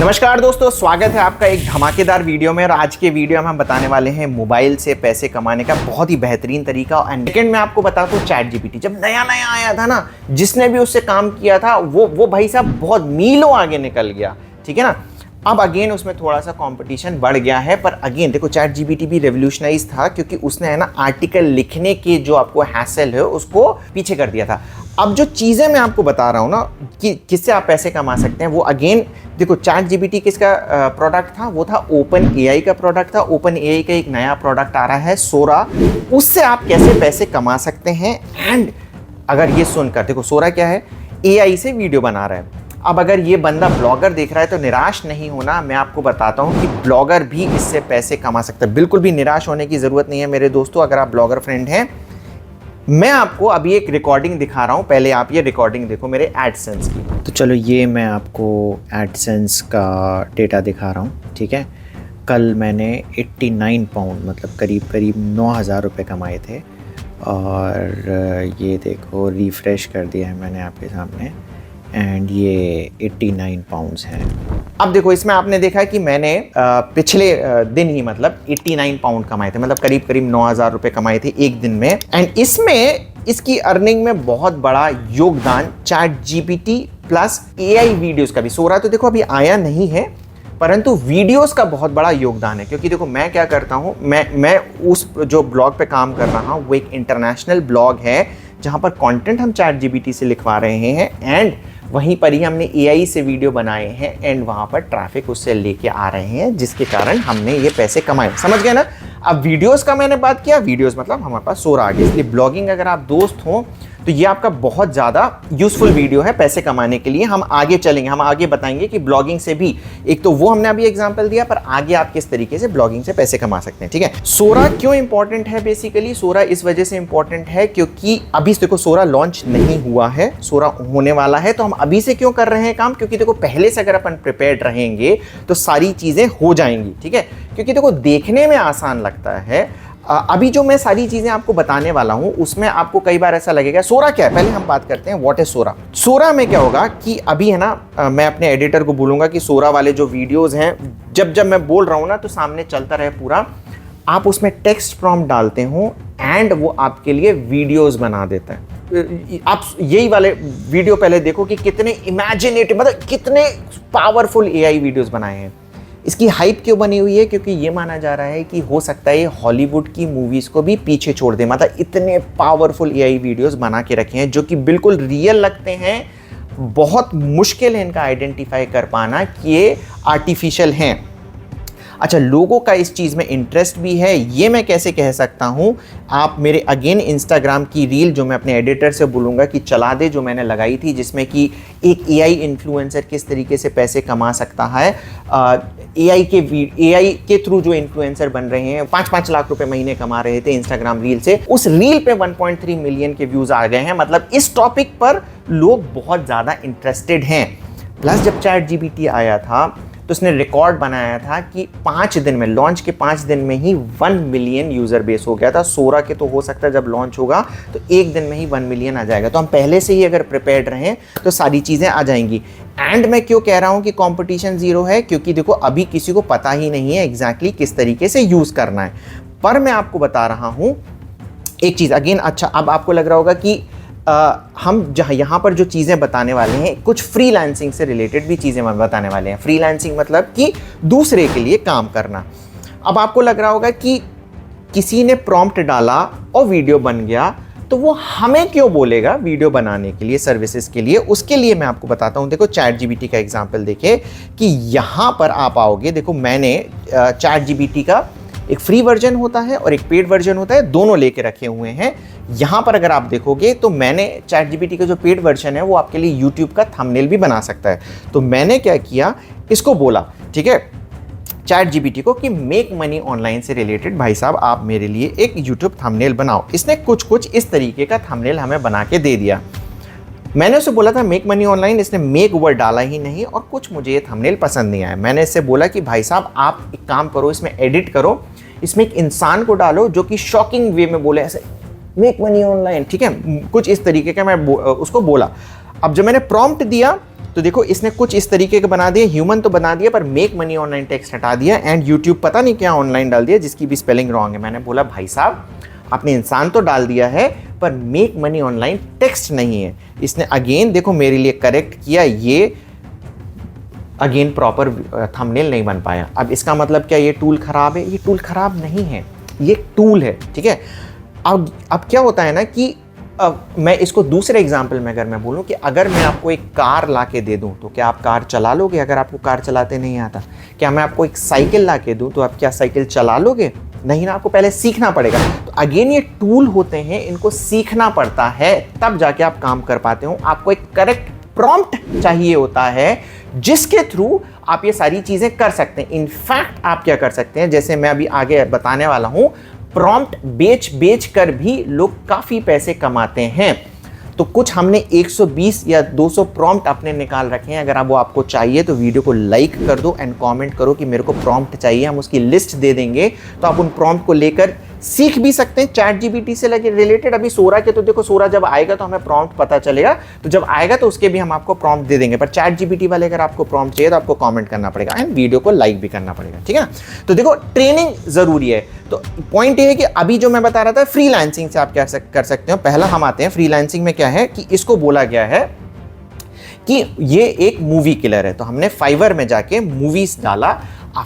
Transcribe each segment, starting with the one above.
नमस्कार दोस्तों, स्वागत है आपका एक धमाकेदार वीडियो में। और आज के वीडियो में हम बताने वाले हैं मोबाइल से पैसे कमाने का बहुत ही बेहतरीन तरीका। एंड सेकंड में आपको बताता हूँ चैट जीपीटी जब नया नया आया था ना, जिसने भी उससे काम किया था वो भाई साहब बहुत मीलों आगे निकल गया, ठीक है ना। अब अगेन उसमें थोड़ा सा कंपटीशन बढ़ गया है, पर अगेन देखो चैट जीपीटी भी रेवोल्यूशनाइज था क्योंकि उसने है ना आर्टिकल लिखने के जो आपको हैसल है उसको पीछे कर दिया था। अब जो चीज़ें मैं आपको बता रहा हूँ ना कि किससे आप पैसे कमा सकते हैं, वो अगेन देखो चैट जीपीटी किसका प्रोडक्ट था, वो था ओपन एआई का प्रोडक्ट था। ओपन एआई का एक नया प्रोडक्ट आ रहा है सोरा, उससे आप कैसे पैसे कमा सकते हैं। एंड अगर ये सुनकर देखो सोरा क्या है, एआई से वीडियो बना रहा है। अब अगर ये बंदा ब्लॉगर देख रहा है तो निराश नहीं होना, मैं आपको बताता हूँ कि ब्लॉगर भी इससे पैसे कमा सकता है। बिल्कुल भी निराश होने की ज़रूरत नहीं है मेरे दोस्तों। अगर आप ब्लॉगर फ्रेंड हैं, मैं आपको अभी एक रिकॉर्डिंग दिखा रहा हूँ, पहले आप ये रिकॉर्डिंग देखो मेरे एडसेंस की। तो चलो ये मैं आपको एडसेंस का डेटा दिखा रहा हूँ, ठीक है। कल मैंने 89 पाउंड मतलब करीब 9,000 रुपये कमाए थे। और ये देखो रिफ़्रेश कर दिया है मैंने आपके सामने, एंड ये 89 पाउंड्स हैं। अब देखो इसमें आपने देखा कि मैंने पिछले दिन ही मतलब 89 पाउंड कमाए थे, मतलब करीब 9,000 रुपये कमाए थे एक दिन में। एंड इसमें इसकी अर्निंग में बहुत बड़ा योगदान chat GPT plus AI videos का भी। सोरा तो देखो अभी आया नहीं है, परंतु वीडियोस का बहुत बड़ा योगदान है। क्योंकि देखो मैं क्या करता हूँ, मैं उस जो ब्लॉग पे काम कर रहा हूँ वो एक इंटरनेशनल ब्लॉग है जहाँ पर कंटेंट हम चैट जीपीटी से लिखवा रहे हैं। एंड वहीं पर ही हमने एआई से वीडियो बनाए हैं एंड वहाँ पर ट्रैफिक उससे लेके आ रहे हैं, जिसके कारण हमने ये पैसे कमाए। समझ गए ना। अब वीडियोस का मैंने बात किया, वीडियोस मतलब हमारे पास सोरा आ गया। इसलिए ब्लॉगिंग अगर आप दोस्त हो तो ये आपका बहुत ज़्यादा यूजफुल वीडियो है पैसे कमाने के लिए। हम आगे चलेंगे, हम आगे बताएंगे कि ब्लॉगिंग से भी, एक तो वो हमने अभी एग्जांपल दिया, पर आगे आप किस तरीके से ब्लॉगिंग से पैसे कमा सकते हैं, ठीक है। सोरा क्यों इंपॉर्टेंट है, बेसिकली सोरा इस वजह से इंपॉर्टेंट है क्योंकि अभी देखो सोरा लॉन्च नहीं हुआ है, सोरा होने वाला है। तो हम अभी से क्यों कर रहे हैं काम, क्योंकि देखो पहले से अगर अपन प्रिपेयर्ड रहेंगे तो सारी चीज़ें हो जाएंगी, ठीक है। क्योंकि देखो देखने में आसान लगता है, अभी जो मैं सारी चीज़ें आपको बताने वाला हूं उसमें आपको कई बार ऐसा लगेगा सोरा क्या है। पहले हम बात करते हैं व्हाट इज सोरा। सोरा में क्या होगा कि अभी है ना, मैं अपने एडिटर को बोलूँगा कि सोरा वाले जो वीडियोज़ हैं, जब मैं बोल रहा हूँ ना तो सामने चलता रहे पूरा, आप उसमें टेक्स्ट प्रॉम्प्ट डालते हो एंड वो आपके लिए वीडियोज़ बना देता है। आप यही वाले वीडियो पहले देखो कि कितने इमेजिनेटिव, मतलब कितने पावरफुल एआई वीडियोज़ बनाए हैं। इसकी हाइप क्यों बनी हुई है, क्योंकि ये माना जा रहा है कि हो सकता है ये हॉलीवुड की मूवीज़ को भी पीछे छोड़ दे। मतलब इतने पावरफुल एआई वीडियोस बना के रखे हैं जो कि बिल्कुल रियल लगते हैं। बहुत मुश्किल है इनका आइडेंटिफाई कर पाना कि ये आर्टिफिशियल हैं। अच्छा, लोगों का इस चीज़ में इंटरेस्ट भी है, ये मैं कैसे कह सकता हूँ। आप मेरे अगेन इंस्टाग्राम की रील जो मैं अपने एडिटर से बोलूँगा कि चला दे, जो मैंने लगाई थी, जिसमें कि एक एआई इन्फ्लुएंसर किस तरीके से पैसे कमा सकता है। एआई के थ्रू जो इन्फ्लुएंसर बन रहे हैं 5-5 लाख रुपए महीने कमा रहे थे इंस्टाग्राम रील से, उस रील पे 1.3 मिलियन के व्यूज़ आ गए हैं। मतलब इस टॉपिक पर लोग बहुत ज़्यादा इंटरेस्टेड हैं। प्लस जब चैट जीपीटी आया था तो उसने रिकॉर्ड बनाया था कि 5 दिन में, लॉन्च के 5 दिन में ही 1 मिलियन यूज़र बेस हो गया था। सोरा के तो हो सकता है जब लॉन्च होगा तो एक दिन में ही 1 मिलियन आ जाएगा। तो हम पहले से ही अगर प्रिपेयर्ड रहें तो सारी चीज़ें आ जाएंगी। एंड मैं क्यों कह रहा हूँ कि कंपटीशन ज़ीरो है, क्योंकि देखो अभी किसी को पता ही नहीं है एग्जैक्टली किस तरीके से यूज़ करना है। पर मैं आपको बता रहा हूँ एक चीज़ अगेन। अच्छा, अब आपको लग रहा होगा कि हम जहाँ यहाँ पर जो चीज़ें बताने वाले हैं, कुछ फ्रीलांसिंग से रिलेटेड भी चीज़ें हम बताने वाले हैं। फ्रीलांसिंग मतलब कि दूसरे के लिए काम करना। अब आपको लग रहा होगा कि किसी ने प्रॉम्प्ट डाला और वीडियो बन गया, तो वो हमें क्यों बोलेगा वीडियो बनाने के लिए, सर्विसेज के लिए। उसके लिए मैं आपको बताता हूँ। देखो चैट जीपीटी का एग्जाम्पल देखिए कि यहाँ पर आप आओगे। देखो मैंने चैट जीपीटी का एक फ्री वर्जन होता है और एक पेड वर्जन होता है, दोनों लेके रखे हुए हैं। यहाँ पर अगर आप देखोगे तो मैंने चैट जीपीटी का जो पेड वर्जन है वो आपके लिए यूट्यूब का थंबनेल भी बना सकता है। तो मैंने क्या किया, इसको बोला, ठीक है, चैट जीपीटी को कि मेक मनी ऑनलाइन से रिलेटेड भाई साहब आप मेरे लिए एक यूट्यूब थंबनेल बनाओ। इसने कुछ इस तरीके का थंबनेल हमें बना के दे दिया। मैंने उसे बोला था मेक मनी ऑनलाइन, इसने मेक वर्ड डाला ही नहीं और कुछ मुझे ये थंबनेल पसंद नहीं आया। मैंने इससे बोला कि भाई साहब आप एक काम करो, इसमें एडिट करो, इसमें एक इंसान को डालो जो कि शॉकिंग वे में बोले ऐसे मेक मनी ऑनलाइन, ठीक है, कुछ इस तरीके का मैं उसको बोला। अब जब मैंने प्रॉम्प्ट दिया तो देखो इसने कुछ इस तरीके का बना दिया, ह्यूमन तो बना दिया पर मेक मनी ऑनलाइन टेक्स्ट हटा दिया, एंड यूट्यूब पता नहीं क्या ऑनलाइन डाल दिया जिसकी भी स्पेलिंग रॉन्ग है। मैंने बोला भाई साहब आपने इंसान तो डाल दिया है पर मेक मनी ऑनलाइन टेक्स्ट नहीं है। इसने अगेन देखो मेरे लिए करेक्ट किया, ये अगेन प्रॉपर थंबनेल नहीं बन पाया। अब इसका मतलब क्या ये टूल खराब है? ये टूल खराब नहीं है, ये टूल है, ठीक है। अब क्या होता है ना कि मैं इसको दूसरे एग्जाम्पल में अगर मैं बोलूं कि अगर मैं आपको एक कार ला के दे दूं तो क्या आप कार चला लोगे अगर आपको कार चलाते नहीं आता? क्या मैं आपको एक साइकिल ला के दूं तो आप क्या साइकिल चला लोगे? नहीं ना, आपको पहले सीखना पड़ेगा। तो अगेन ये टूल होते हैं, इनको सीखना पड़ता है तब जाके आप काम कर पाते हो। आपको एक करेक्ट प्रॉम्प्ट चाहिए होता है जिसके थ्रू आप ये सारी चीजें कर सकते हैं। इनफैक्ट आप क्या कर सकते हैं, जैसे मैं अभी आगे बताने वाला हूं, प्रॉम्प्ट बेच कर भी लोग काफी पैसे कमाते हैं। तो कुछ हमने 120 या 200 प्रॉम्प्ट अपने निकाल रखे हैं। अगर आप वो आपको चाहिए तो वीडियो को लाइक कर दो एंड कमेंट करो कि मेरे को प्रॉम्प्ट चाहिए, हम उसकी लिस्ट दे देंगे। तो आप उन प्रॉम्प्ट को लेकर सीख भी सकते हैं चैट जीपीटी से लगे रिलेटेड। अभी सोरा के तो देखो, सोरा जब आएगा तो हमें प्रॉम्प्ट पता चलेगा, तो जब आएगा तो उसके भी हम आपको प्रॉम्प्ट दे देंगे। पर चैट जीपीटी वाले अगर आपको प्रॉम्प्ट चाहिए तो आपको कमेंट करना पड़ेगा एंड वीडियो को लाइक भी करना पड़ेगा, ठीक है ना। तो देखो ट्रेनिंग जरूरी है। तो पॉइंट ये है कि अभी जो मैं बता रहा था फ्रीलांसिंग से आप क्या कर सकते हो। पहला हम आते हैं फ्रीलांसिंग में, क्या है कि इसको बोला गया है कि ये एक मूवी किलर है। तो हमने फाइवर में जाके मूवीज डाला।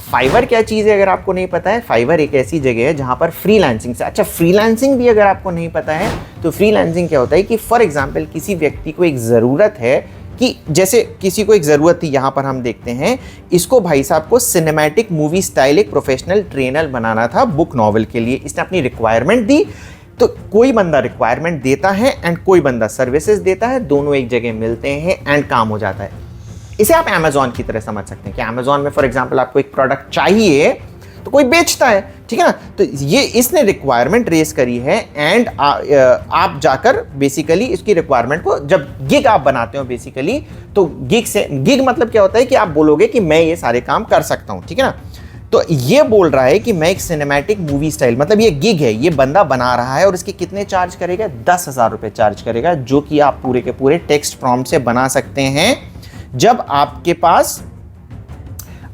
फाइवर क्या चीज़ है अगर आपको नहीं पता है? फाइवर एक ऐसी जगह है जहां पर फ्रीलांसिंग से, अच्छा फ्रीलांसिंग भी अगर आपको नहीं पता है तो फ्रीलांसिंग क्या होता है कि फॉर एग्जांपल किसी व्यक्ति को एक ज़रूरत है कि जैसे किसी को एक ज़रूरत थी, यहाँ पर हम देखते हैं इसको भाई साहब को सिनेमैटिक मूवी स्टाइल एक प्रोफेशनल ट्रेनर बनाना था बुक नॉवल के लिए। इसने अपनी रिक्वायरमेंट दी। तो कोई बंदा रिक्वायरमेंट देता है एंड कोई बंदा सर्विसेज देता है, दोनों एक जगह मिलते हैं एंड काम हो जाता है। इसे आप अमेजोन की तरह समझ सकते हैं कि अमेजोन में फॉर एग्जांपल आपको एक प्रोडक्ट चाहिए तो कोई बेचता है, ठीक है ना। तो ये इसने रिक्वायरमेंट रेस करी है एंड आप जाकर बेसिकली इसकी रिक्वायरमेंट को, जब गिग आप बनाते हो बेसिकली, तो गिग मतलब क्या होता है कि आप बोलोगे कि मैं ये सारे काम कर सकता हूं, ठीक है ना। तो ये बोल रहा है कि मैं एक सिनेमैटिक मूवी स्टाइल, मतलब ये गिग है, ये बंदा बना रहा है और इसके कितने चार्ज करेगा? 10,000 रुपये चार्ज करेगा, जो कि आप पूरे के पूरे टेक्स्ट प्रॉम्प्ट से बना सकते हैं जब आपके पास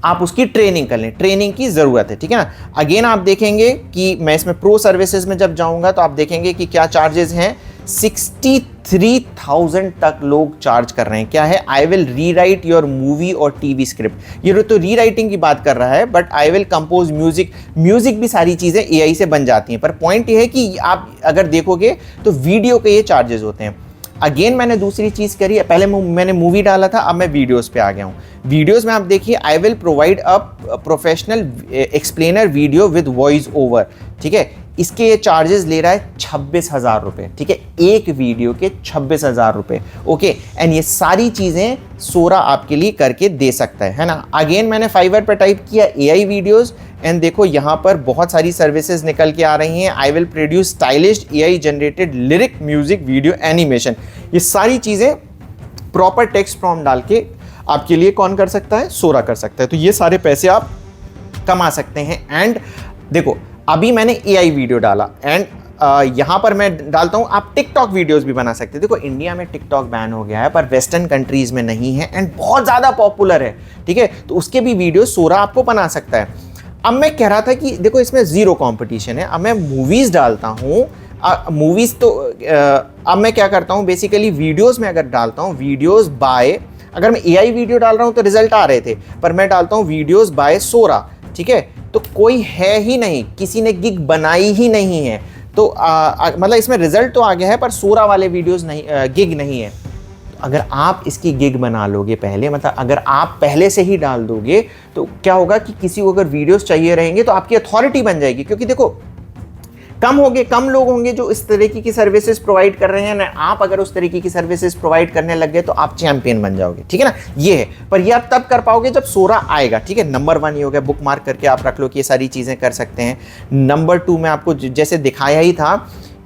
आप उसकी ट्रेनिंग कर लें। ट्रेनिंग की जरूरत है, ठीक है ना। अगेन आप देखेंगे कि मैं इसमें प्रो सर्विसेज में जब जाऊंगा तो आप देखेंगे कि क्या चार्जेस हैं। 63,000 तक लोग चार्ज कर रहे हैं। क्या है? I will rewrite your movie और टीवी स्क्रिप्ट। ये तो रीराइटिंग की बात कर रहा है, but I will compose music भी सारी चीजें एआई से बन जाती हैं। पर पॉइंट ये है कि आप अगर देखोगे तो वीडियो के ये चार्जेस होते हैं। अगेन मैंने दूसरी चीज करी है, पहले मैंने मूवी डाला था, अब मैं वीडियोस पे आ गया हूँ। वीडियोस में आप देखिए, I will provide a professional explainer video with voice over, ठीक है। इसके ये चार्जेस ले रहा है 26,000 रुपये, ठीक है, एक वीडियो के 26,000 रुपये, ओके। एंड ये सारी चीज़ें सोरा आपके लिए करके दे सकता है ना। अगेन मैंने फाइवर पर टाइप किया एआई वीडियोस एंड देखो यहाँ पर बहुत सारी सर्विसेज निकल के आ रही हैं। I will produce stylish AI generated lyric music video animation. ये सारी चीज़ें प्रॉपर टेक्स्ट प्रॉम्प्ट डाल के आपके लिए कौन कर सकता है? सोरा कर सकता है। तो ये सारे पैसे आप कमा सकते हैं। एंड देखो अभी मैंने एआई वीडियो डाला एंड यहाँ पर मैं डालता हूँ, आप टिकटॉक वीडियोस भी बना सकते हैं। देखो इंडिया में टिकटॉक बैन हो गया है पर वेस्टर्न कंट्रीज में नहीं है एंड बहुत ज़्यादा पॉपुलर है, ठीक है। तो उसके भी वीडियो सोरा आपको बना सकता है। अब मैं कह रहा था कि देखो इसमें ज़ीरो कंपटीशन है। अब मैं मूवीज़ डालता हूँ, मूवीज़ तो अब मैं क्या करता हूँ बेसिकली, वीडियोज़ में अगर डालता हूँ वीडियोज़ बाय, अगर मैं एआई वीडियो डाल रहा हूँ तो रिजल्ट आ रहे थे, पर मैं डालता हूँ वीडियोज़ बाय सोरा, ठीक है, तो कोई है ही नहीं, किसी ने गिग बनाई ही नहीं है। तो मतलब इसमें रिजल्ट तो आ गया है पर सोरा वाले वीडियोस नहीं, गिग नहीं है। अगर आप इसकी गिग बना लोगे पहले, मतलब अगर आप पहले से ही डाल दोगे तो क्या होगा कि किसी को अगर वीडियोस चाहिए रहेंगे तो आपकी अथॉरिटी बन जाएगी। क्योंकि देखो कम लोग होंगे जो इस तरीके की सर्विसेज प्रोवाइड कर रहे हैं ना। आप अगर उस तरीके की सर्विसेज प्रोवाइड करने लग गए तो आप चैंपियन बन जाओगे, ठीक है ना। ये है, पर ये आप तब कर पाओगे जब सोरा आएगा, ठीक है। नंबर 1 ये हो गया, बुक मार्क करके आप रख लो कि ये सारी चीज़ें कर सकते हैं। नंबर 2 में आपको जैसे दिखाया ही था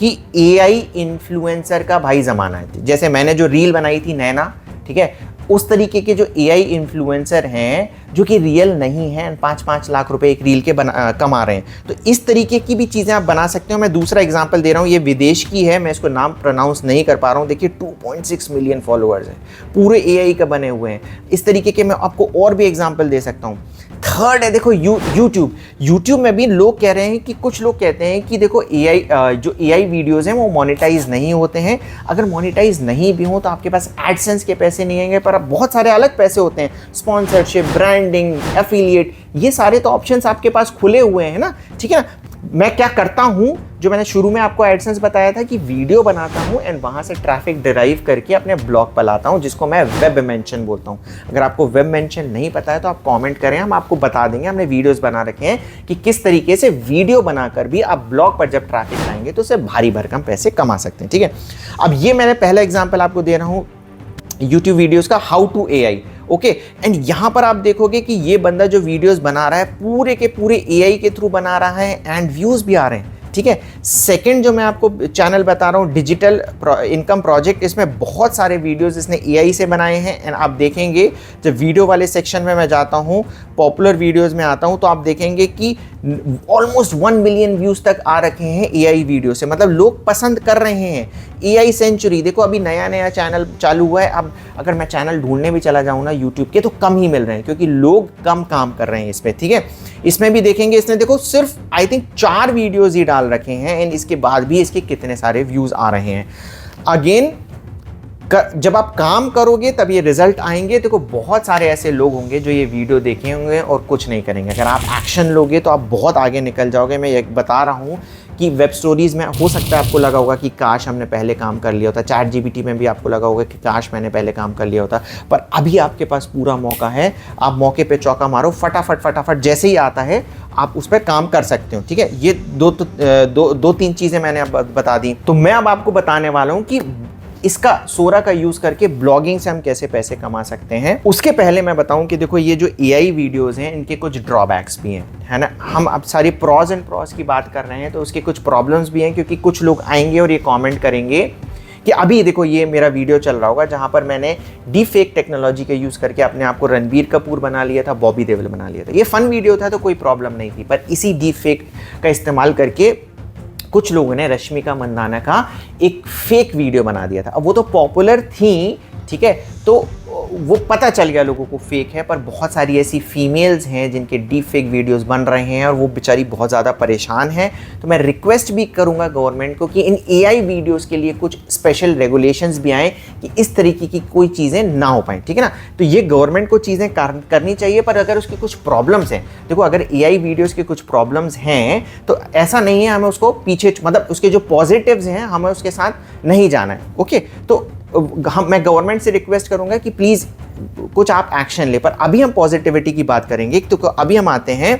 कि एआई इन्फ्लुएंसर का भाई ज़माना है। जैसे मैंने जो रील बनाई थी नैना, ठीक है, उस तरीके के जो AI इन्फ्लुएंसर हैं जो कि रियल नहीं हैं, 5-5 लाख रुपए एक रील के कमा रहे हैं। तो इस तरीके की भी चीज़ें आप बना सकते हो। मैं दूसरा एग्जांपल दे रहा हूँ, ये विदेश की है, मैं इसको नाम प्रोनाउंस नहीं कर पा रहा हूँ। देखिए 2.6 मिलियन फॉलोअर्स हैं, पूरे AI का बने हुए हैं। इस तरीके के मैं आपको और भी एग्जाम्पल दे सकता हूँ। थर्ड है देखो यूट्यूब में भी लोग कह रहे हैं कि कुछ लोग कहते हैं कि देखो जो AI वीडियोस हैं वो मोनेटाइज नहीं होते हैं। अगर मोनेटाइज नहीं भी हो तो आपके पास एडसेंस के पैसे नहीं आएंगे, पर अब बहुत सारे अलग पैसे होते हैं, स्पॉन्सरशिप, ब्रांडिंग, एफिलिएट, ये सारे तो ऑप्शंस आपके पास खुले हुए हैं ना। ठीक है ना। मैं क्या करता हूं, जो मैंने शुरू में आपको एडसेंस बताया था कि वीडियो बनाता हूं एंड वहां से ट्रैफिक डिराइव करके अपने ब्लॉग पर लाता हूं, जिसको मैं वेब मेंशन बोलता हूं। अगर आपको वेब मेंशन नहीं पता है तो आप कमेंट करें, हम आपको बता देंगे। हमने वीडियोस बना रखे हैं कि किस तरीके से वीडियो बनाकर भी आप ब्लॉग पर जब ट्रैफिक लाएंगे तो उससे भारी भरकम पैसे कमा सकते हैं। ठीक है। अब ये मैंने पहला एग्जाम्पल आपको दे रहा हूं YouTube वीडियोस का, how to AI। Okay, and यहां पर आप देखोगे कि ये बंदा जो वीडियोस बना रहा है पूरे के पूरे AI के थ्रू बना रहा है एंड व्यूज भी आ रहे हैं। ठीक है। सेकंड जो मैं आपको चैनल बता रहा हूँ, डिजिटल इनकम प्रोजेक्ट, इसमें बहुत सारे वीडियोस इसने AI से बनाए हैं। एंड आप देखेंगे जब वीडियो वाले सेक्शन में मैं जाता हूँ, पॉपुलर वीडियोस में आता हूँ, तो आप देखेंगे कि ऑलमोस्ट 1 मिलियन व्यूज तक आ रखे हैं AI वीडियो से। मतलब लोग पसंद कर रहे हैं। AI सेंचुरी देखो, अभी नया नया चैनल चालू हुआ है। अब अगर मैं चैनल ढूंढने भी चला जाऊँ ना यूट्यूब के, तो कम ही मिल रहे हैं क्योंकि लोग कम काम कर रहे हैं इस पर। ठीक है। इसमें भी देखेंगे, इसने देखो सिर्फ आई थिंक 4 वीडियोज ही डाल रखे हैं एंड इसके बाद भी इसके कितने सारे व्यूज आ रहे हैं। अगेन जब आप काम करोगे तब ये रिजल्ट आएंगे। देखो बहुत सारे ऐसे लोग होंगे जो ये वीडियो देखे होंगे और कुछ नहीं करेंगे। अगर आप एक्शन लोगे तो आप बहुत आगे निकल जाओगे। मैं ये बता रहा हूँ कि वेब स्टोरीज में हो सकता है आपको लगा होगा कि काश हमने पहले काम कर लिया होता, ChatGPT में भी आपको लगा होगा कि काश मैंने पहले काम कर लिया होता, पर अभी आपके पास पूरा मौका है। आप मौके पे चौका मारो, फटाफट जैसे ही आता है आप उस पर काम कर सकते हो। ठीक है। ये दो तीन चीज़ें मैंने अब बता दी। तो मैं अब आपको बताने वाला हूँ कि इसका सोरा का यूज करके ब्लॉगिंग से हम कैसे पैसे कमा सकते हैं। उसके पहले मैं बताऊं कि देखो ये जो AI वीडियोस हैं इनके कुछ ड्रॉबैक्स भी हैं, है ना। हम अब सारी प्रॉज एंड प्रॉस की बात कर रहे हैं तो उसके कुछ प्रॉब्लम्स भी हैं, क्योंकि कुछ लोग आएंगे और ये कमेंट करेंगे कि अभी देखो ये मेरा वीडियो चल रहा होगा जहां पर मैंने डीप फेक टेक्नोलॉजी के यूज करके अपने आप को रणबीर कपूर बना लिया था, बॉबी देओल बना लिया था। ये फन वीडियो था तो कोई प्रॉब्लम नहीं थी, पर इसी डीप फेक का इस्तेमाल करके कुछ लोगों ने रश्मिका मंदाना का एक फेक वीडियो बना दिया था। अब वो तो पॉपुलर थी, ठीक है, तो वो पता चल गया लोगों को फेक है, पर बहुत सारी ऐसी फीमेल्स हैं जिनके डीप फेक वीडियोस बन रहे हैं और वो बेचारी बहुत ज़्यादा परेशान हैं। तो मैं रिक्वेस्ट भी करूंगा गवर्नमेंट को कि इन AI वीडियोस के लिए कुछ स्पेशल रेगुलेशंस भी आए कि इस तरीके की कोई चीज़ें ना हो पाएँ। ठीक है ना। तो ये गवर्नमेंट को चीज़ें करनी चाहिए, पर अगर उसकी कुछ प्रॉब्लम्स हैं, देखो अगर AI वीडियोज़ के कुछ प्रॉब्लम्स हैं तो ऐसा नहीं है हमें उसको पीछे, मतलब उसके जो पॉजिटिव्स हैं हमें उसके साथ नहीं जाना है। ओके, तो मैं गवर्नमेंट से रिक्वेस्ट करूंगा कि प्लीज़ कुछ आप एक्शन ले। पर अभी हम पॉजिटिविटी की बात करेंगे। तो अभी हम आते हैं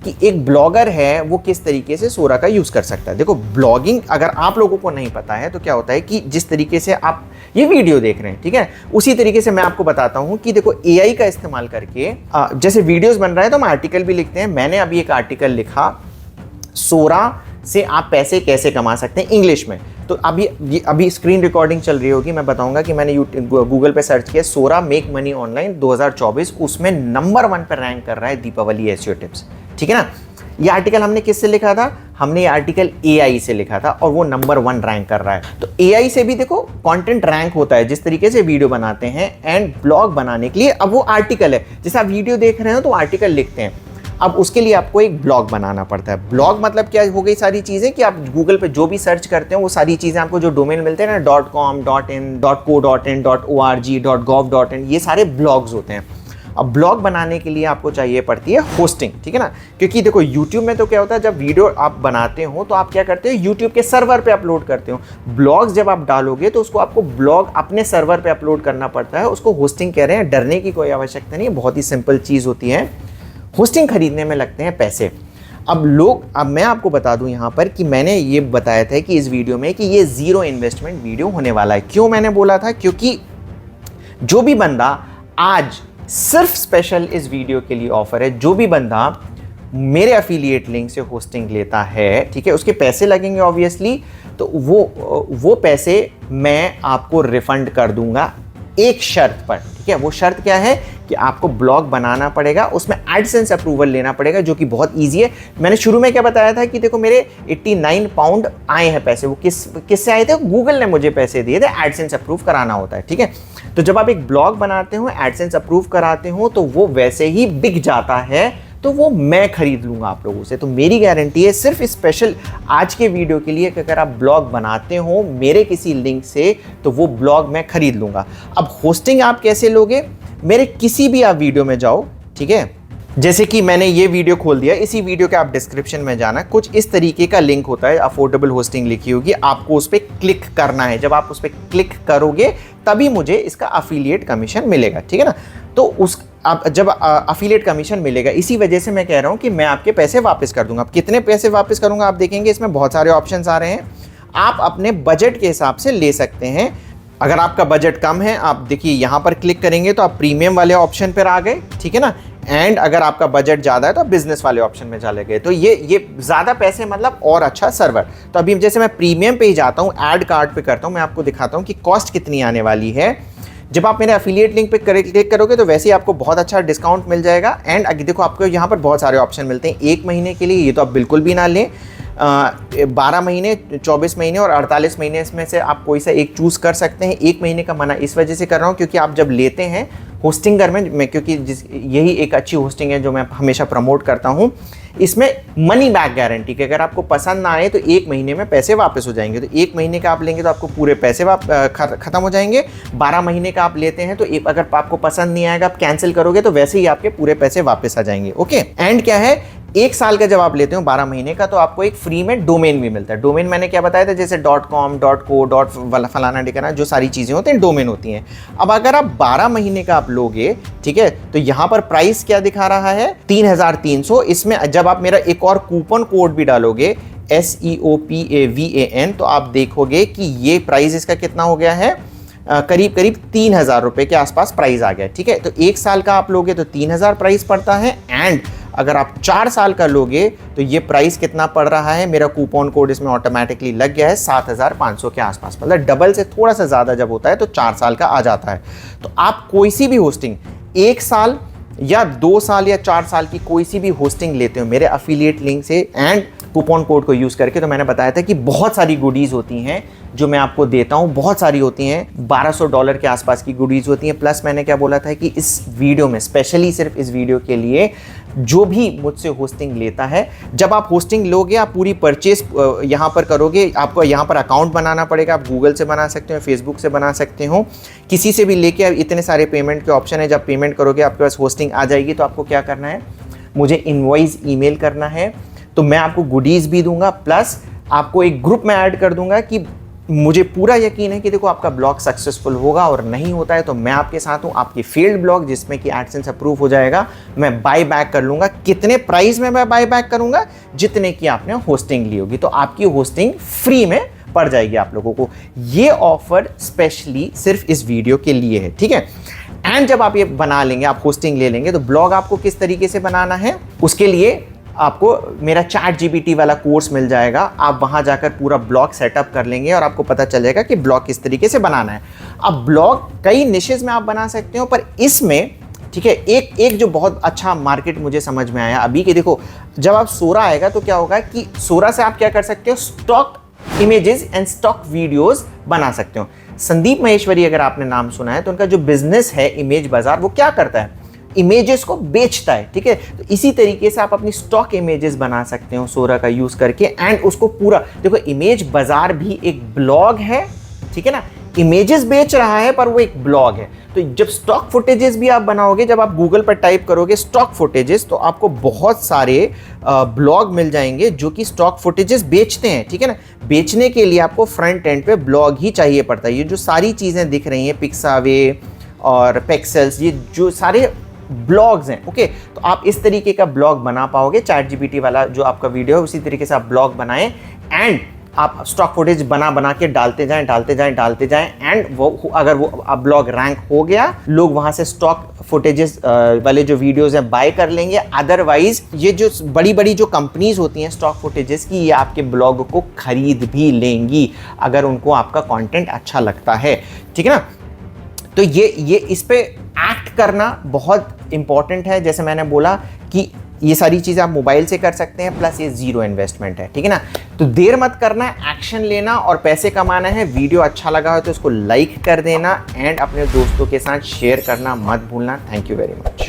कि एक ब्लॉगर है वो किस तरीके से सोरा का यूज़ कर सकता है। देखो ब्लॉगिंग अगर आप लोगों को नहीं पता है तो क्या होता है कि जिस तरीके से आप ये वीडियो देख रहे हैं, ठीक है, उसी तरीके से मैं आपको बताता हूँ कि देखो AI का इस्तेमाल करके जैसे वीडियोज़ बन रहा है तो हम आर्टिकल भी लिखते हैं। मैंने अभी एक आर्टिकल लिखा, सोरा से आप पैसे कैसे कमा सकते हैं, इंग्लिश में। तो अभी स्क्रीन रिकॉर्डिंग चल रही होगी, मैं बताऊंगा कि मैंने गूगल पे सर्च किया सोरा मेक मनी ऑनलाइन 2024, उसमें नंबर 1 पर रैंक कर रहा है दीपावली एसईओ टिप्स। ठीक है ना। ये आर्टिकल हमने किससे लिखा था? हमने ये आर्टिकल AI से लिखा था और वो नंबर 1 रैंक कर रहा है। तो AI से भी देखो कंटेंट रैंक होता है जिस तरीके से वीडियो बनाते हैं एंड ब्लॉग बनाने के लिए। अब वो आर्टिकल है, जैसे आप वीडियो देख रहे हो तो आर्टिकल लिखते हैं, अब उसके लिए आपको एक ब्लॉग बनाना पड़ता है। ब्लॉग मतलब क्या हो गई सारी चीज़ें कि आप गूगल पे जो भी सर्च करते हो वो सारी चीज़ें आपको जो डोमेन मिलते हैं ना, .com, .in, .co.in, .org, .gov.in, ये सारे ब्लॉग्स होते हैं। अब ब्लॉग बनाने के लिए आपको चाहिए पड़ती है होस्टिंग। ठीक है ना। क्योंकि देखो यूट्यूब में तो क्या होता है, जब वीडियो आप बनाते हो तो आप क्या करते हो, यूट्यूब के सर्वर पे अपलोड करते हो। ब्लॉग्स जब आप डालोगे तो उसको आपको ब्लॉग अपने सर्वर पे अपलोड करना पड़ता है, उसको होस्टिंग कह रहे हैं। डरने की कोई आवश्यकता नहीं है, बहुत ही सिंपल चीज़ होती है। होस्टिंग खरीदने में लगते हैं पैसे। अब मैं आपको बता दूं यहाँ पर कि मैंने ये बताया था कि इस वीडियो में कि ये 0 इन्वेस्टमेंट वीडियो होने वाला है। क्यों मैंने बोला था? क्योंकि जो भी बंदा आज सिर्फ स्पेशल इस वीडियो के लिए ऑफर है, जो भी बंदा मेरे अफिलिएट लिंक से होस्टिंग लेता है, ठीक है, उसके पैसे लगेंगे ऑब्वियसली, तो वो पैसे मैं आपको रिफंड कर दूंगा एक शर्त पर, ठीक है। वो शर्त क्या है कि आपको ब्लॉग बनाना पड़ेगा, उसमें एडसेंस अप्रूवल लेना पड़ेगा, जो कि बहुत ईजी है। मैंने शुरू में क्या बताया था कि देखो मेरे 89 पाउंड आए हैं पैसे, वो किससे आए थे? गूगल ने मुझे पैसे दिए थे, एडसेंस अप्रूव कराना होता है, ठीक है। तो जब आप एक ब्लॉग बनाते हो, एडसेंस अप्रूव कराते हो, तो वो वैसे ही बिक जाता है, तो वो मैं खरीद लूंगा आप लोगों से। तो मेरी गारंटी है सिर्फ स्पेशल आज के वीडियो के लिए कि अगर आप ब्लॉग बनाते हो मेरे किसी लिंक से, तो वो ब्लॉग मैं खरीद लूंगा। अब होस्टिंग आप कैसे लोगे? मेरे किसी भी आप वीडियो में जाओ, ठीक है, जैसे कि मैंने ये वीडियो खोल दिया, इसी वीडियो के आप डिस्क्रिप्शन में जाना, कुछ इस तरीके का लिंक होता है, अफोर्डेबल होस्टिंग लिखी होगी, आपको उस पर क्लिक करना है। जब आप उस पर क्लिक करोगे तभी मुझे इसका अफिलिएट कमीशन मिलेगा, ठीक है ना। तो उस आप जब अफिलिएट कमीशन मिलेगा, इसी वजह से मैं कह रहा हूं कि मैं आपके पैसे वापस कर दूंगा। अब कितने पैसे वापस करूंगा आप देखेंगे, इसमें बहुत सारे ऑप्शंस आ रहे हैं, आप अपने बजट के हिसाब से ले सकते हैं। अगर आपका बजट कम है, आप देखिए यहाँ पर क्लिक करेंगे तो आप प्रीमियम वाले ऑप्शन पर आ गए, ठीक है ना। एंड अगर आपका बजट ज़्यादा है तो आप बिजनेस वाले ऑप्शन में चले गए, तो ये ज़्यादा पैसे मतलब और अच्छा सर्वर। तो अभी जैसे मैं प्रीमियम पे ही जाता हूँ, ऐड कार्ड पे करता हूँ, मैं आपको दिखाता हूँ कि कॉस्ट कितनी आने वाली है। जब आप मेरे एफिलिएट लिंक पे क्लिक करोगे तो वैसे ही आपको बहुत अच्छा डिस्काउंट मिल जाएगा। एंड अगर देखो आपको यहाँ पर बहुत सारे ऑप्शन मिलते हैं। 1 महीने के लिए ये तो आप बिल्कुल भी ना लें, 12 महीने, 24 महीने और 48 महीने, इसमें से आप कोई सा एक चूज़ कर सकते हैं। 1 महीने का मना इस वजह से कर रहा हूँ क्योंकि आप जब लेते हैं होस्टिंगर में, मैं क्योंकि यही एक अच्छी होस्टिंग है जो मैं हमेशा प्रमोट करता हूँ, इसमें मनी बैक गारंटी कि अगर आपको पसंद ना आए तो 1 महीने में पैसे वापस हो जाएंगे। तो 1 महीने का आप लेंगे तो आपको पूरे पैसे खत्म हो जाएंगे। 12 महीने का आप लेते हैं तो अगर आपको पसंद नहीं आएगा, आप कैंसिल करोगे तो वैसे ही आपके पूरे पैसे वापस आ जाएंगे, ओके। एंड क्या है, 1 साल का जब आप लेते हो 12 महीने का, तो आपको एक फ्री में डोमेन भी मिलता है। डोमेन मैंने क्या बताया था, जैसे .com, .co, फलाना ढिकाना, जो सारी चीज़ें होती हैं डोमेन होती हैं। अब अगर आप 12 महीने का आप लोगे, ठीक है, तो यहाँ पर प्राइस क्या दिखा रहा है, 3300। इसमें जब आप मेरा एक और कूपन कोड भी डालोगे SEOPAVAN, तो आप देखोगे कि ये प्राइस इसका कितना हो गया है, करीब 3000 रुपये के आसपास प्राइस आ गया, ठीक है। तो 1 साल का आप लोगे तो 3000 प्राइस पड़ता है। एंड अगर आप 4 साल का लोगे तो ये प्राइस कितना पड़ रहा है, मेरा कूपन कोड इसमें ऑटोमेटिकली लग गया है, 7500 के आसपास। मतलब डबल से थोड़ा सा ज़्यादा जब होता है तो 4 साल का आ जाता है। तो आप कोई सी भी होस्टिंग 1 साल या 2 साल या 4 साल की कोई सी भी होस्टिंग लेते हो मेरे अफिलिएट लिंक से एंड कूपन कोड को यूज़ करके, तो मैंने बताया था कि बहुत सारी गुडीज़ होती हैं जो मैं आपको देता हूं, बहुत सारी होती हैं, $1200 के आसपास की गुडीज़ होती हैं। प्लस मैंने क्या बोला था कि इस वीडियो में, स्पेशली सिर्फ इस वीडियो के लिए, जो भी मुझसे होस्टिंग लेता है, जब आप होस्टिंग लोगे, आप पूरी परचेस यहाँ पर करोगे, आपको यहाँ पर अकाउंट बनाना पड़ेगा। आप गूगल से बना सकते हो, फेसबुक से बना सकते हो, किसी से भी लेके। इतने सारे पेमेंट के ऑप्शन है, जब पेमेंट करोगे आपके पास होस्टिंग आ जाएगी। तो आपको क्या करना है, मुझे इनवॉइस ईमेल करना है, तो मैं आपको गुडीज़ भी दूंगा, प्लस आपको एक ग्रुप में ऐड कर दूंगा कि मुझे पूरा यकीन है कि देखो आपका ब्लॉग सक्सेसफुल होगा, और नहीं होता है तो मैं आपके साथ हूँ। आपकी फेल्ड ब्लॉग जिसमें कि एडसेंस अप्रूव हो जाएगा, मैं बाय बैक कर लूँगा। कितने प्राइस में मैं बाय बैक करूँगा, जितने की आपने होस्टिंग ली होगी, तो आपकी होस्टिंग फ्री में पड़ जाएगी आप लोगों को। ये ऑफर स्पेशली सिर्फ इस वीडियो के लिए है, ठीक है। एंड जब आप ये बना लेंगे, आप होस्टिंग ले लेंगे, तो ब्लॉग आपको किस तरीके से बनाना है, उसके लिए आपको मेरा ChatGPT वाला कोर्स मिल जाएगा। आप वहां जाकर पूरा ब्लॉग सेटअप कर लेंगे और आपको पता चलेगा कि ब्लॉग किस तरीके से बनाना है। अब ब्लॉग कई निशेज में आप बना सकते हो, पर इसमें, ठीक है, एक जो बहुत अच्छा मार्केट मुझे समझ में आया अभी कि देखो, जब आप सोरा आएगा तो क्या होगा कि सोरा से आप क्या कर सकते हो, stock images and stock videos बना सकते हो। संदीप महेश्वरी अगर आपने नाम सुना है, तो उनका जो बिजनेस है इमेज बाजार, वो क्या करता है, इमेजेस को बेचता है, ठीक है। तो इसी तरीके से आप अपनी स्टॉक इमेजेस बना सकते हो सोरा का यूज करके। एंड उसको पूरा देखो, इमेज बाजार भी एक ब्लॉग है, ठीक है ना, इमेजेस बेच रहा है पर वो एक ब्लॉग है। तो जब स्टॉक फुटेजेस भी आप बनाओगे, जब आप गूगल पर टाइप करोगे स्टॉक फुटेजेस, तो आपको बहुत सारे ब्लॉग मिल जाएंगे जो कि स्टॉक फुटेजेस बेचते हैं, ठीक है ना। बेचने के लिए आपको फ्रंट एंड पे ब्लॉग ही चाहिए पड़ता है। ये जो सारी चीज़ें दिख रही हैं, पिक्सावे और पेक्सेल्स, ये जो सारे ब्लॉग्स हैं, ओके। तो आप इस तरीके का ब्लॉग बना पाओगे। ChatGPT वाला जो आपका वीडियो है, उसी तरीके से आप ब्लॉग बनाएं एंड आप स्टॉक फुटेज बना के डालते जाएं। एंड वो अगर वो ब्लॉग रैंक हो गया, लोग वहां से स्टॉक फुटेजेस वाले जो वीडियोस हैं बाय कर लेंगे। अदरवाइज ये जो बड़ी जो कंपनीज होती हैं स्टॉक फुटेजेस की, ये आपके ब्लॉग को खरीद भी लेंगी अगर उनको आपका कंटेंट अच्छा लगता है, ठीक है ना। तो ये इस पे एक्ट करना बहुत इंपॉर्टेंट है। जैसे मैंने बोला कि ये सारी चीज़ें आप मोबाइल से कर सकते हैं, प्लस ये जीरो इन्वेस्टमेंट है, ठीक है ना। तो देर मत करना, एक्शन लेना और पैसे कमाना है। वीडियो अच्छा लगा हो तो उसको लाइक कर देना एंड अपने दोस्तों के साथ शेयर करना मत भूलना। Thank you very much.